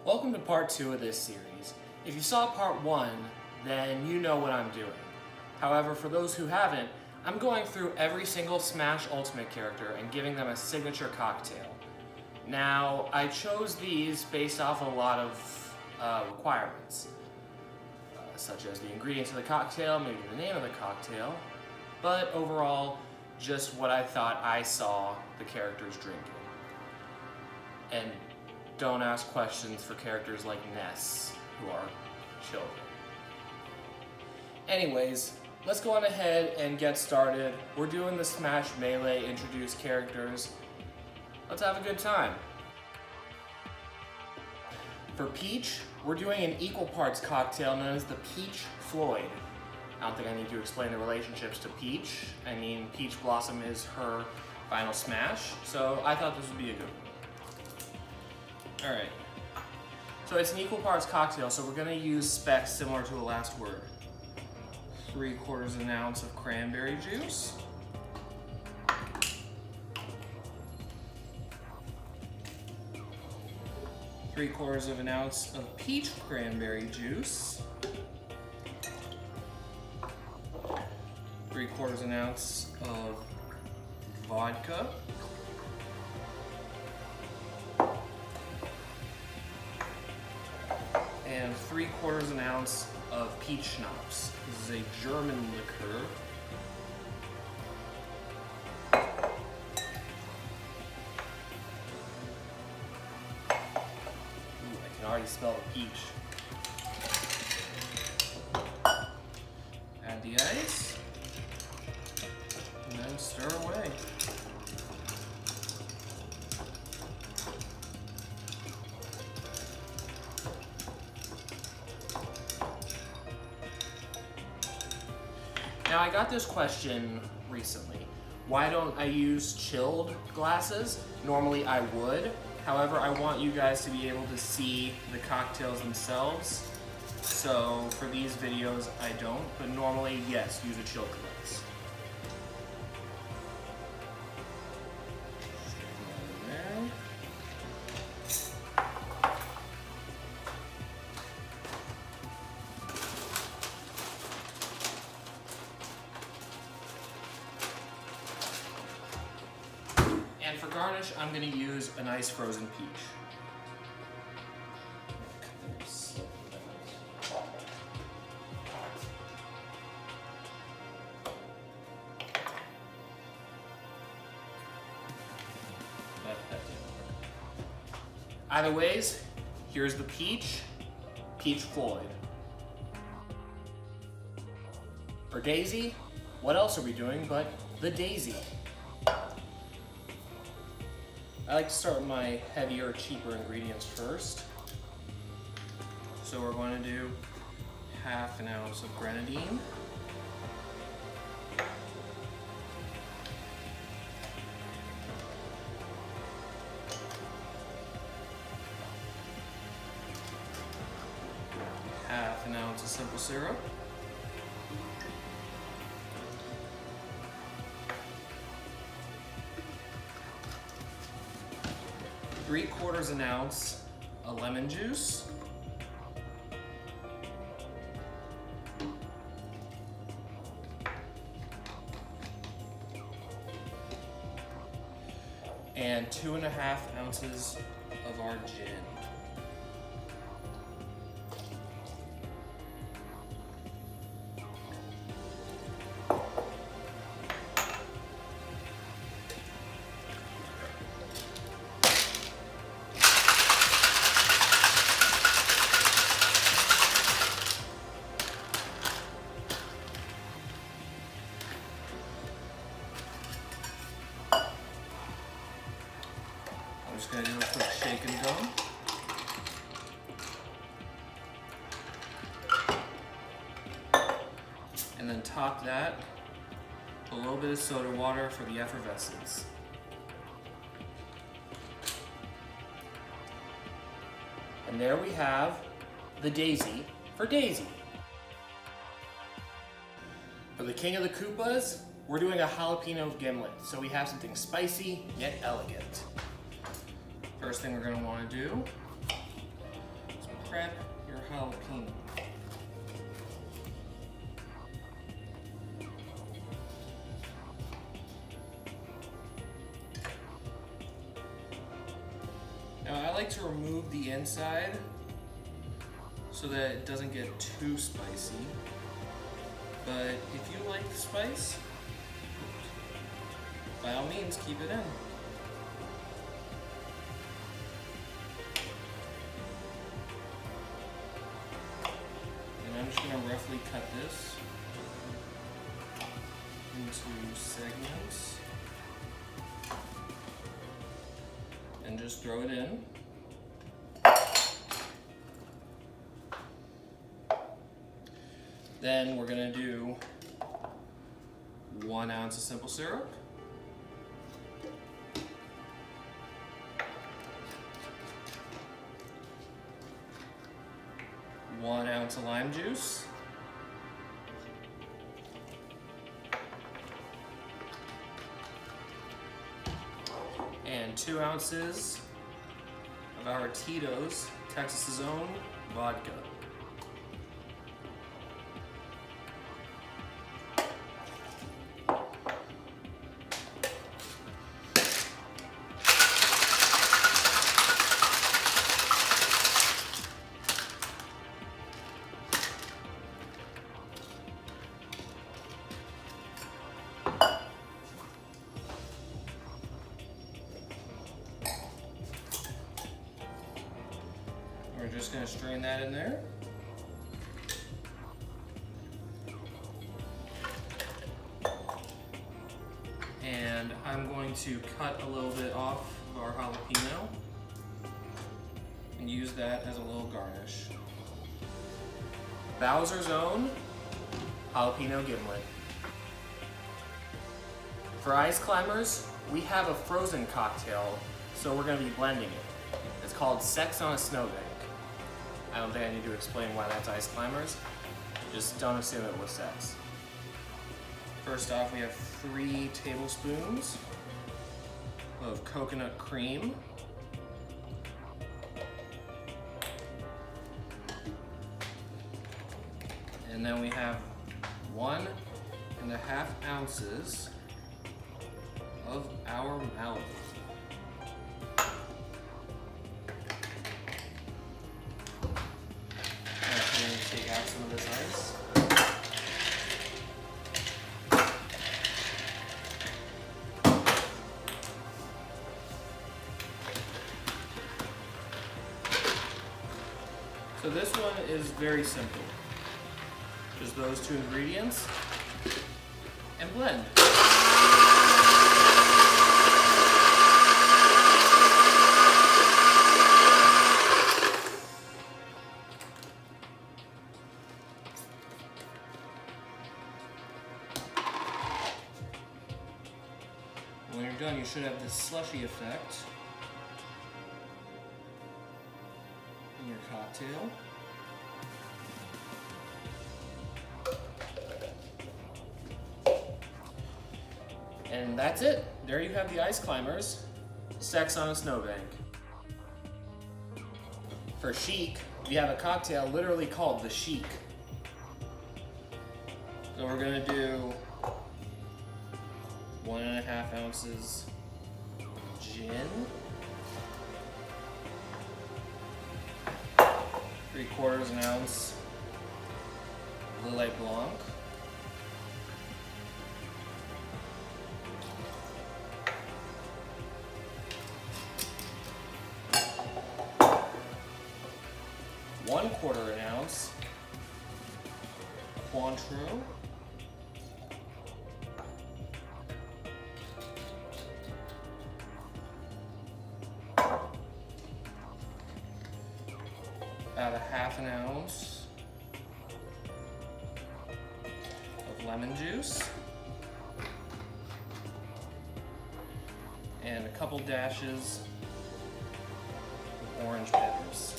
Welcome to part 2 of this series. If you saw part 1, then you know what I'm doing. However, for those who haven't, I'm going through every single Smash Ultimate character and giving them a signature cocktail. Now, I chose these based off a lot of requirements, such as the ingredients of the cocktail, maybe the name of the cocktail, but overall, just what I thought I saw the characters drinking. And don't ask questions for characters like Ness, who are children. Anyways, let's go on ahead and get started. We're doing the Smash Melee introduced characters. Let's have a good time. For Peach, we're doing an equal parts cocktail known as the Peach Floyd. I don't think I need to explain the relationships to Peach. I mean, Peach Blossom is her final Smash, so I thought this would be a good one. Alright, so it's an equal parts cocktail, so we're going to use specs similar to the last word. 3/4 an ounce of cranberry juice. Three-quarters of an ounce of peach cranberry juice. 3/4 an ounce of vodka. And 3/4 an ounce of peach schnapps. This is a German liqueur. Ooh, I can already smell the peach. Add the ice, and then stir away. Now I got this question recently. Why don't I use chilled glasses? Normally I would. However, I want you guys to be able to see the cocktails themselves. So for these videos, I don't, but normally, yes, use a chilled glass. And for garnish, I'm going to use a nice frozen peach. Either ways, here's the Peach Floyd. For Daisy, what else are we doing but the Daisy? I like to start with my heavier, cheaper ingredients first. So we're going to do 1/2 ounce of grenadine. Half an ounce of simple syrup. Three-quarters an ounce of lemon juice. And 2.5 ounces of our gin. I'm just going to do a quick shake and go. And then top that with a little bit of soda water for the effervescence. And there we have the Daisy for Daisy. For the King of the Koopas, we're doing a jalapeno gimlet, so we have something spicy yet elegant. First thing we're going to want to do prep your jalapeno. Now I like to remove the inside so that it doesn't get too spicy. But if you like the spice, by all means keep it in. And I'm just going to roughly cut this into segments and just throw it in. Then we're gonna do 1 ounce of simple syrup, one ounce of lime juice, and 2 ounces of our Tito's Texas's Own vodka. We're just going to strain that in there. And I'm going to cut a little bit off of our jalapeno and use that as a little garnish. Bowser's Own jalapeno gimlet. For ice climbers, we have a frozen cocktail, so we're going to be blending it. It's called Sex on a Snowbank. I don't think I need to explain why that's ice climbers. Just don't assume it was sex. First off, we have 3 tablespoons of coconut cream. And then we have 1.5 ounces of our Malibu. Take out some of this ice. So this one is very simple. Just those 2 ingredients and blend. When you're done, you should have this slushy effect in your cocktail. And that's it. There you have the Ice Climbers, Sex on a Snowbank. For chic, we have a cocktail literally called the Chic. So we're gonna do 1.5 ounces gin, 3/4 ounce Lillet Blanc, ¼ ounce Cointreau, about 1/2 ounce of lemon juice, and a couple dashes of orange peppers.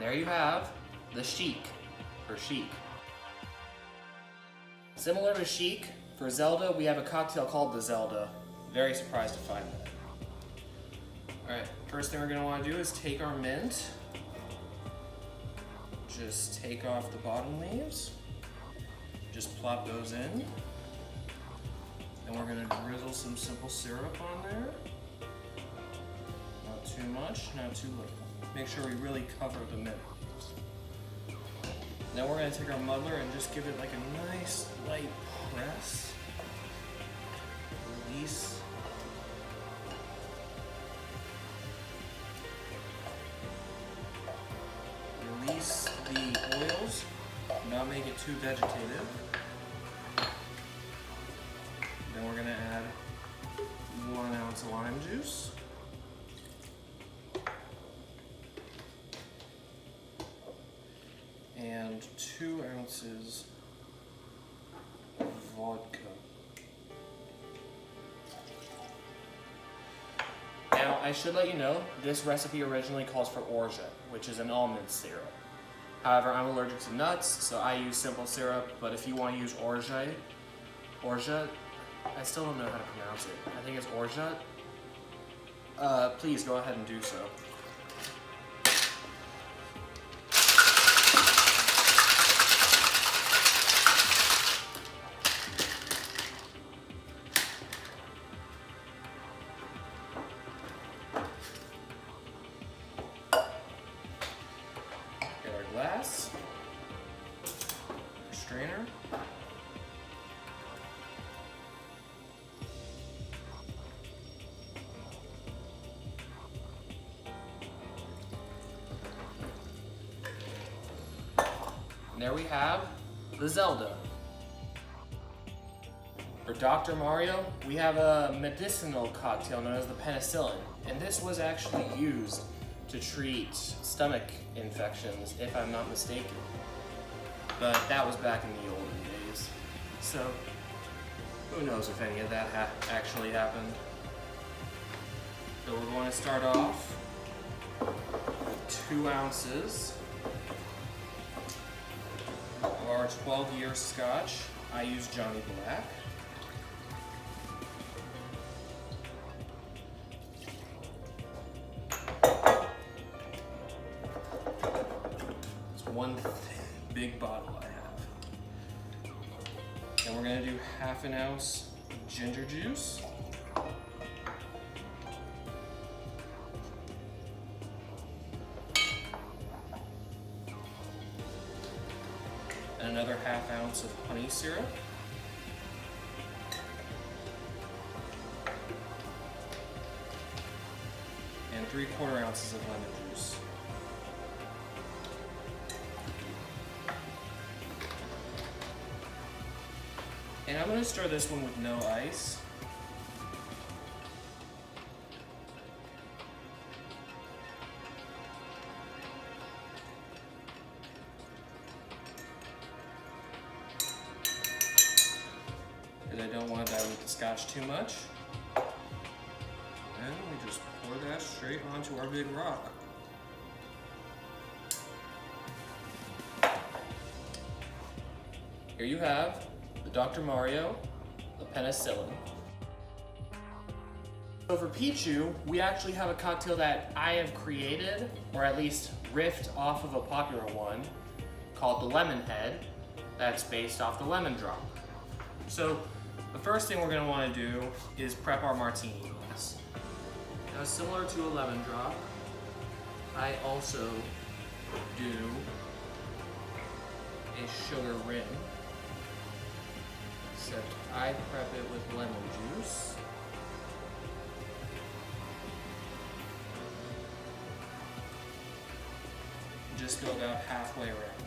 there you have the Chic, or Chic. Similar to Chic, for Zelda, we have a cocktail called the Zelda. Very surprised to find that. Alright, first thing we're going to want to do is take our mint. Just take off the bottom leaves. Just plop those in. Then we're going to drizzle some simple syrup on there. Not too much, not too little. Make sure we really cover the mint. Then we're going to take our muddler and just give it like a nice light press. Release. Release the oils, not make it too vegetative. Then we're going to add 1 ounce of lime juice. And 2 ounces of vodka. Now, I should let you know, this recipe originally calls for orgeat, which is an almond syrup. However, I'm allergic to nuts, so I use simple syrup, but if you want to use orgeat, I still don't know how to pronounce it. I think it's orgeat. Please go ahead and do so. Glass, strainer, and there we have the Zelda. For Dr. Mario, we have a medicinal cocktail known as the penicillin, and this was actually used to treat stomach infections, if I'm not mistaken. But that was back in the olden days. So, who knows if any of that actually happened. So we're going to start off with 2 ounces of our 12-year Scotch. I use Johnny Black. One big bottle I have. And we're going to do 1/2 ounce of ginger juice. And another 1/2 ounce of honey syrup. And 3/4 ounces of lemon juice. And I'm going to stir this one with no ice. Because I don't want to dilute the Scotch too much. And we just pour that straight onto our big rock. Here you have the Dr. Mario, the penicillin. So for Pichu, we actually have a cocktail that I have created, or at least riffed off of a popular one, called the Lemon Head, that's based off the lemon drop. So the first thing we're going to want to do is prep our martini glass. Now, similar to a lemon drop, I also do a sugar rim. Except I prep it with lemon juice. Just go about halfway around.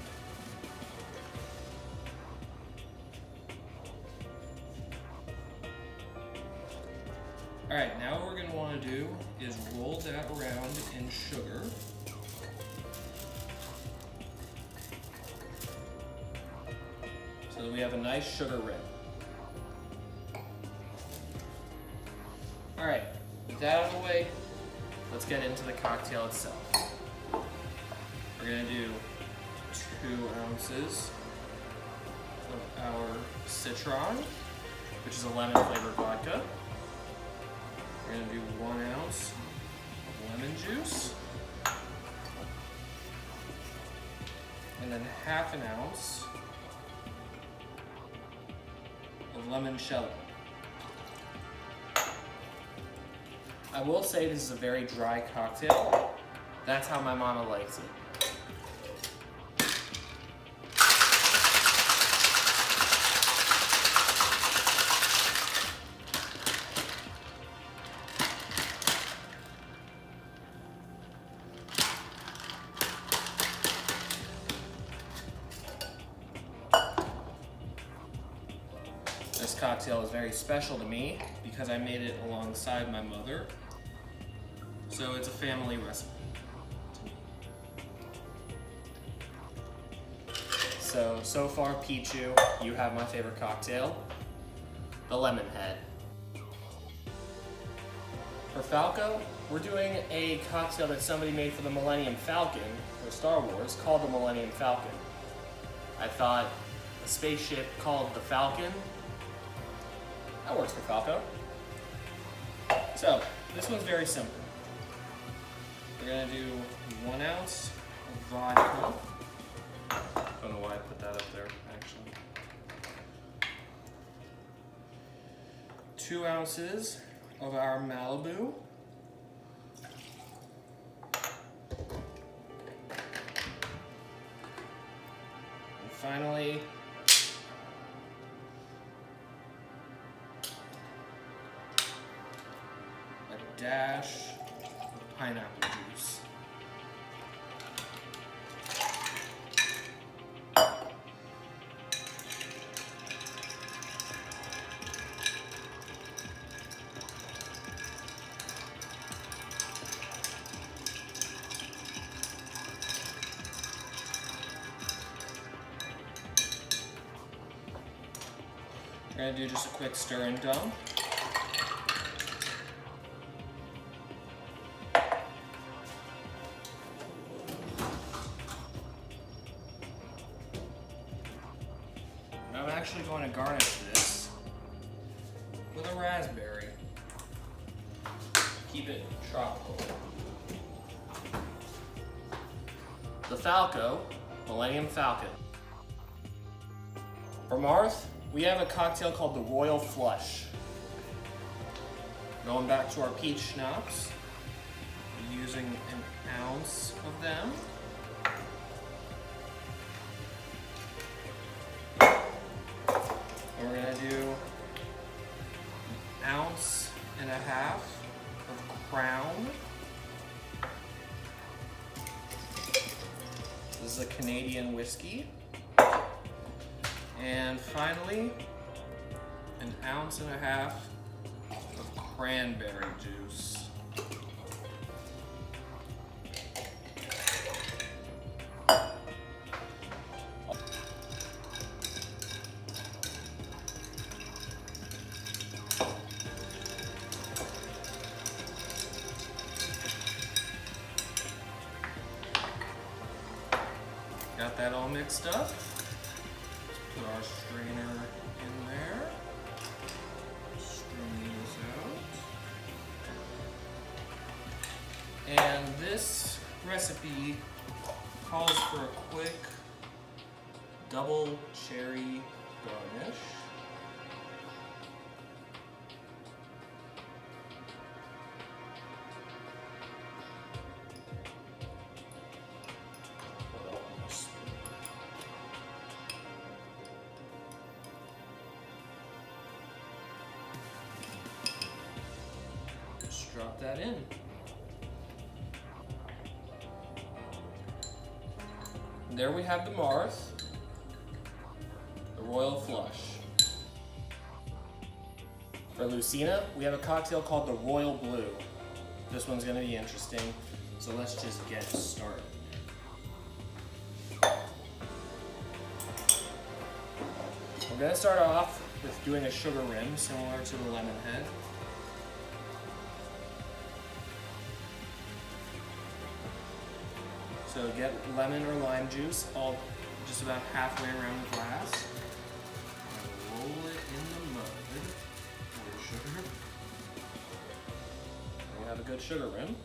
Alright, now what we're going to want to do is roll that around in sugar. So that we have a nice sugar rim. Alright, with that out of the way, let's get into the cocktail itself. We're We're gonna do 2 ounces of our Citron, which is a lemon flavored vodka. We're gonna do 1 ounce of lemon juice. And then 1/2 ounce of limoncello. I will say this is a very dry cocktail. That's how my mama likes it. This cocktail is very special to me because I made it alongside my mother. So it's a family recipe to me. So far, Pichu, you have my favorite cocktail, the Lemonhead. For Falco, we're doing a cocktail that somebody made for the Millennium Falcon, for Star Wars, called the Millennium Falcon. I thought a spaceship called the Falcon, that works for Falco. So, this one's very simple. We're gonna do 1 ounce of vodka. Don't know why I put that up there, actually. 2 ounces of our Malibu. And finally, a dash of pineapple juice. We're gonna do just a quick stir and dump. I'm actually going to garnish this with a raspberry. Keep it tropical. The Falco, Millennium Falcon. For Marth, we have a cocktail called the Royal Flush. Going back to our peach schnapps, we're using 1 ounce of them. And we're gonna do 1.5 ounces of Crown. This is a Canadian whiskey. And finally, 1.5 ounces of cranberry juice. Got that all mixed up. Put our strainer in there. Strain this out. And this recipe calls for a quick double cherry garnish. Drop that in. And there we have the Marth, the Royal Flush. For Lucina, we have a cocktail called the Royal Blue. This one's gonna be interesting, so let's just get started. We're gonna start off with doing a sugar rim, similar to the Lemonhead. So get lemon or lime juice all just about halfway around the glass. And roll it in the mud with sugar. And we have a good sugar rim.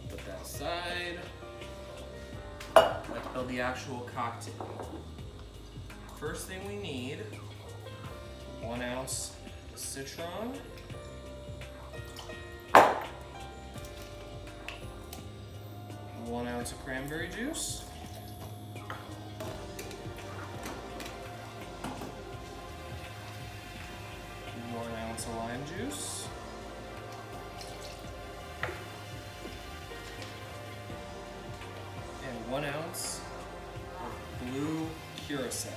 Put that aside. Let's build the actual cocktail. First thing we need, 1 ounce citron. 1 ounce of cranberry juice. 1 ounce of lime juice. And 1 ounce of blue curacao.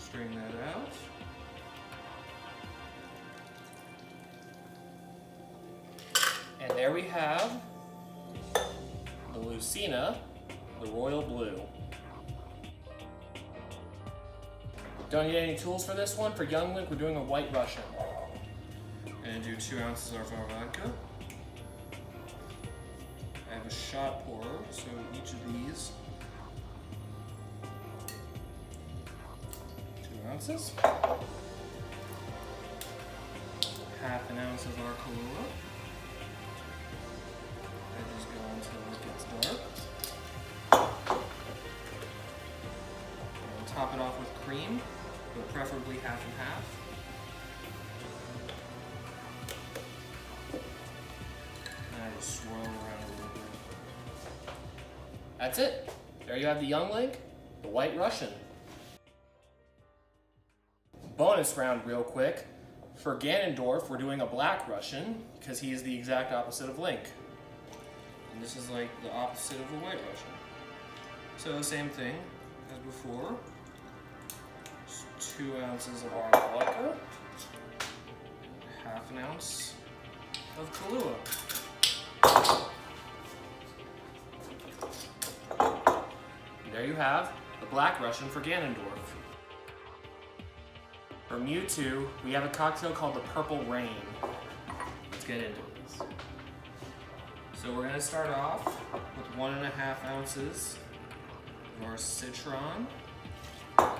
Strain that out. And there we have the Lucina, the Royal Blue. Don't need any tools for this one. For Young Link, we're doing a White Russian. And do 2 ounces of our vodka. I have a shot pourer, so each of these 2 ounces. Half an ounce of our Kahlua. I just go until it gets dark. And top it off with cream, but preferably half and half. And I just swirl around a little bit. That's it. There you have the Young Link, the White Russian. Bonus round real quick. For Ganondorf, we're doing a Black Russian because he is the exact opposite of Link. And this is like the opposite of a White Russian. So the same thing as before. Just 2 ounces of our vodka. Half an ounce of Kahlua. And there you have the Black Russian for Ganondorf. For Mewtwo, we have a cocktail called the Purple Rain. Let's get into this. So we're gonna start off with 1.5 ounces of our citron. We're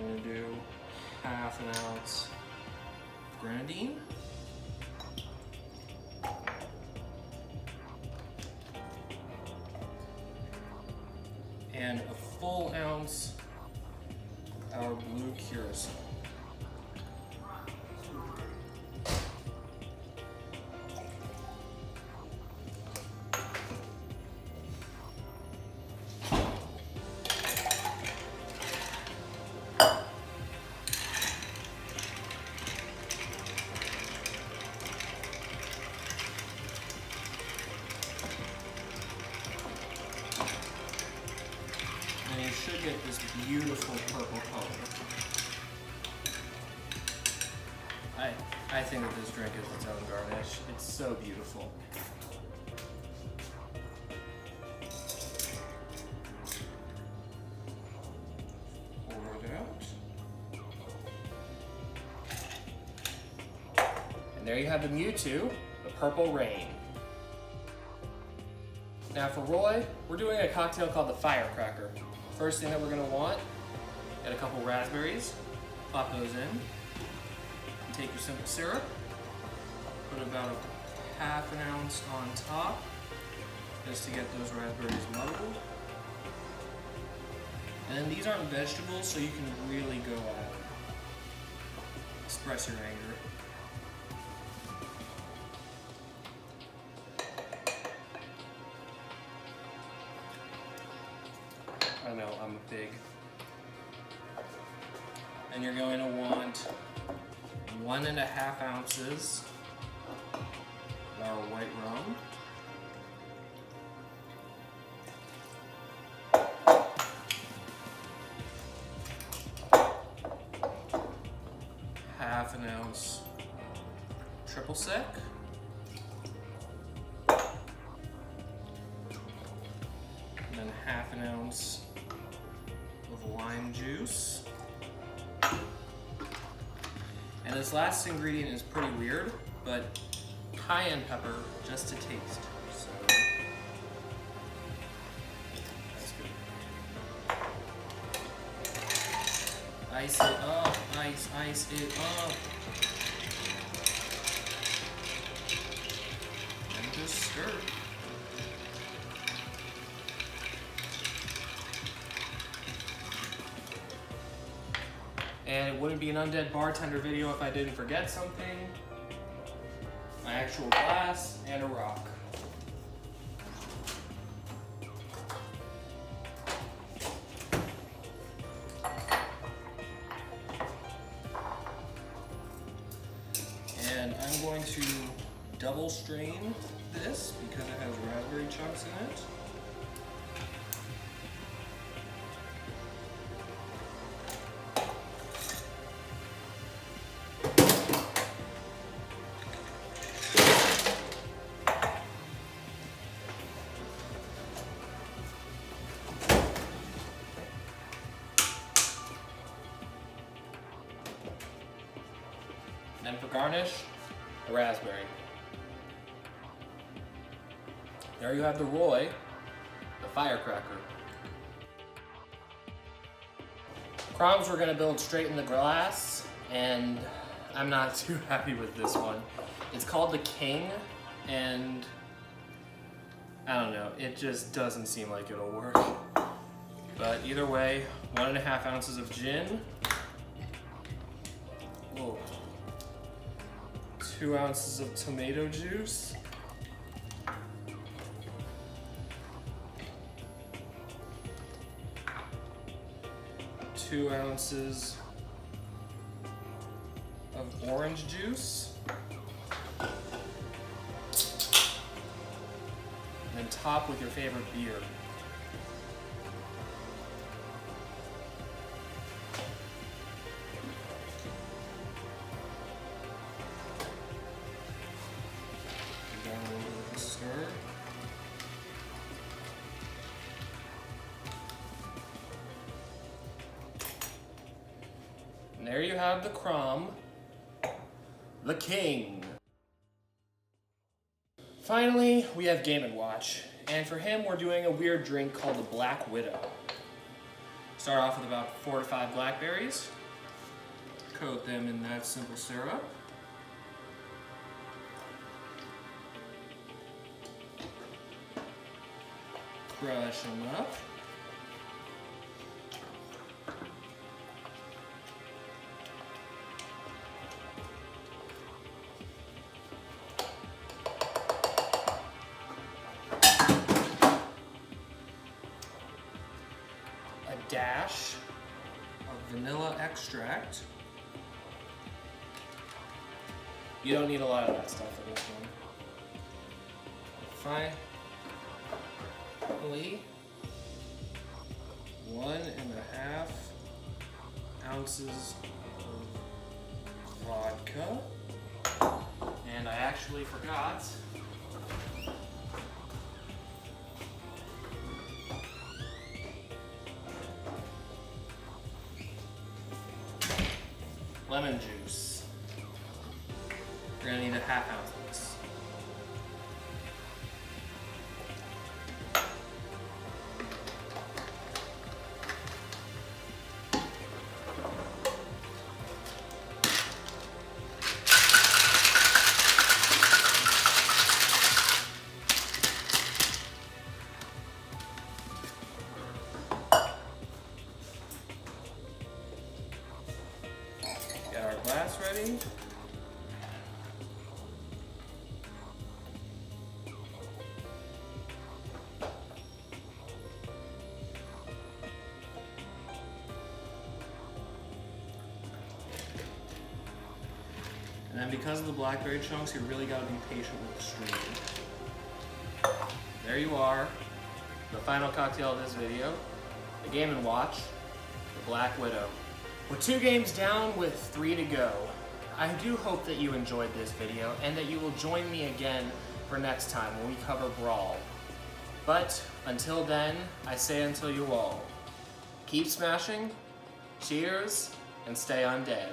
gonna do half an ounce of grenadine. And a full ounce of our blue curacao. And you should get this beautiful purple color. I think that this drink is its own garnish. It's so beautiful. Pour it out. And there you have the Mewtwo, the Purple Rain. Now for Roy, we're doing a cocktail called the Firecracker. First thing that we're gonna want, get a couple raspberries, pop those in, and take your simple syrup, put about half an ounce on top, just to get those raspberries muddled. And then these aren't vegetables, so you can really go at it. Express your anger. I know, I'm a pig. And you're going to want 1.5 ounces of our white rum. triple sec. And then half an ounce of lime juice. And this last ingredient is pretty weird, but cayenne pepper just to taste. So that's good. Ice it up, ice it up. And just stir. And it wouldn't be an Undead Bartender video if I didn't forget something. My actual glass and a rock. And I'm going to double strain this because it has raspberry chunks in it. And for garnish, a raspberry. There you have the Roy, the firecracker. Croms we're gonna build straight in the glass, and I'm not too happy with this one. It's called the King, and I don't know, it just doesn't seem like it'll work. But either way, 1.5 ounces of gin. Whoa. 2 ounces of tomato juice. Two ounces of orange juice. And then top with your favorite beer. Stir. And there you have the Crom, the King. Finally, we have Game & Watch, and for him we're doing a weird drink called the Black Widow. Start off with about 4 to 5 blackberries, coat them in that simple syrup. Crush them up. A dash of vanilla extract. You don't need a lot of that stuff for this one. Fine. 1.5 ounces of vodka. And I actually forgot lemon juice. You're gonna need a 1/2 ounce of this. Got our glass ready. And then because of the blackberry chunks, you really gotta be patient with the stream. There you are, the final cocktail of this video, the Game & Watch, the Black Widow. We're 2 games down with 3 to go. I do hope that you enjoyed this video and that you will join me again for next time when we cover Brawl. But until then, I say until you all, keep smashing, cheers, and stay undead.